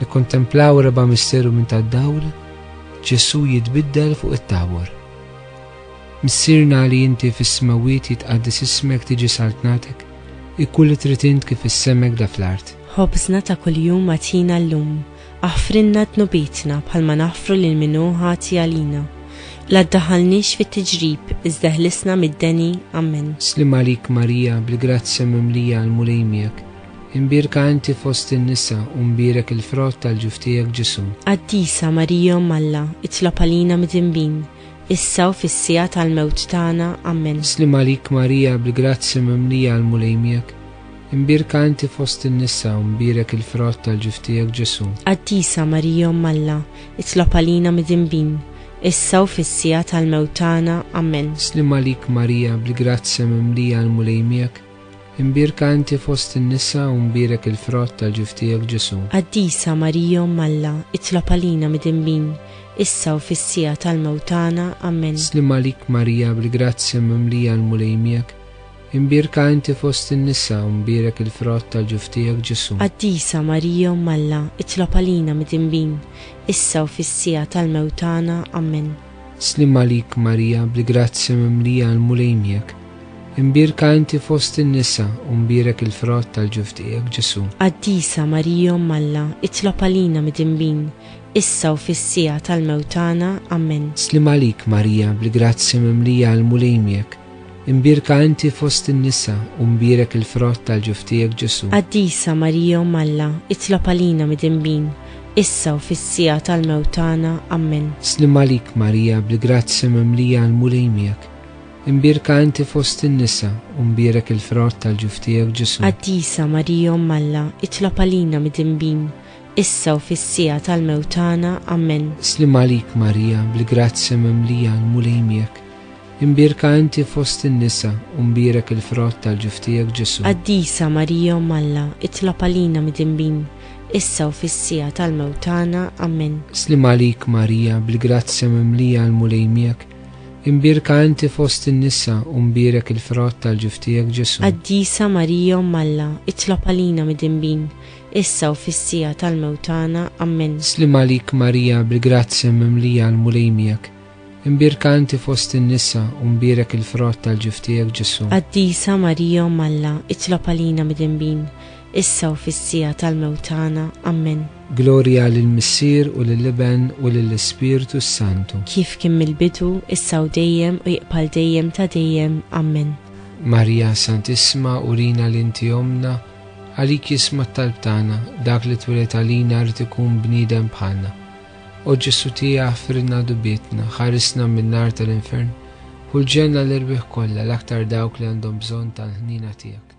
nikkontemplaw raba' misteru minn tad-dawl, Ġesu jitbiddel fuq it-Tabor. Missierna li inti fis-smawiet jitqaddis ismek tiġi saltnatek, ikkun li trid int kif issemmek da fl-art. ħobżna ta' kuljum atina llum, aħfrinna tnubietna bħalma naħfru lil min hu ħati għalina. La ddaħħalniex fit-tiġrib, iżda ħlisna mid-deni, Amen. Slim għalik Marija, bil-grazzja mimlija għal-mulej miegħek, imbirka inti fost in-nisa u mbirek il-frott tal-ġuf tiegħek Ġesu. Qaddisa Marija Alla, itlob għalina mid-inbin, issa u fis-sija tal-mewt tagħna, Amen. Slim għalik Marija, bil-grazzja mimlija għal-mulej miegħek, imbirka inti fost in-nisa u mbirek il-frott tal-ġuf tiegħek Ġesu. Qaddisa Marija Alla, itlob għalina mid-inbin, issa u fis-sija tal-mewt tagħna, Amen. Slim għalik Marija, bil-grazzja mimlija għal-mulej miegħek, imbirka inti fost in-nisa u mbirek il-frott tal-ġuf tiegħek Ġesu. Qaddisa Marija Alla, itlob għalina mid-inbin, issa u fis-sija tal-mewt tagħna, Amen. Slim għalik Marija, bil-grazzja mimlija għal-mulej miegħek, imbirka inti fost in-nisa u mbirek il-frott tal-ġuf tiegħek Ġesu. Qaddisa Marija Alla, itlob għalina mid-inbin, issa u fis-sija tal-mewt tagħna, Amen. Slim għalik Marija, bil-grazzja mimlija għal-mulej miegħek, imbirka inti fost in-nisa u mbirek il-frott tal-ġuf tiegħek Ġesu. Qaddisa Marija Alla, itlob għalina mid-inbin, issa u fis-sija tal-mewt tagħna, Amen. Slim għalik Marija, bil-grazzja mimlija għal-mulej miegħek, imbirka inti fost in-nisa u mbirek il-frott tal-ġuf tiegħek Ġesu. Qaddisa Marija Alla, itlob għalina mid-inbin, issa u fis-sija tal-mewt tagħna, Amen. Slim għalik Marija, bil-grazzja mimlija għal-mulej miegħek, imbirka inti fost in-nisa u mbirek il-frott tal-ġuf tiegħek Ġesu. Qaddisa Marija Alla, itlob għalina mid-inbin, issa u fis-sija tal-mewt tagħna, Amen. Slim għalik Marija, bil-grazzja mimlija għal-mulej miegħek, imbirka inti fost in-nisa u mbirek il-frott tal-ġuf tiegħek Ġesu. Qaddisa Marija Alla, itlob għalina mid-inbin, issa u fis-sija tal-mewt tagħna, Amen. Slim għalik Marija, bil-grazzja mimlija għal-mulej miegħek, imbirka inti fost in-nisa u mbirek il-frott tal-ġuf tiegħek Ġesu. Qaddisa Marija Alla, itlob għalina mid-inbin, issa u fis-sija tal-mewt tagħna, Amen. Slim għalik Marija, bil-grazzja mimlija għal-mulej miegħek, imbirka inti fost in-nisa u mbirek il-frott tal-ġuf tiegħek Ġesu. Qaddisa Marija Alla, itlob għalina mid-inbin, issa u fis-sija tal-mewt tagħna, Amen. Glorja lill-Missier u lill-Iben u lill-Ispiritu Santu. Kif kien mill-bidu, issa u dejjem u jibqal dejjem ta' dejjem, Amen. Marija Santissima, urina l-inti omna, għalik jisma' t-talb tagħna, dak li twilet għalina rid ikun bniedem bħalna. O Ġesu tiegħek ħfirna dubietna, ħarisna min-nar tal-infern, u l-ġenna l-irbiħ kollha l-aktar dawk li għandhom bżonn tal-ħnina tiegħek.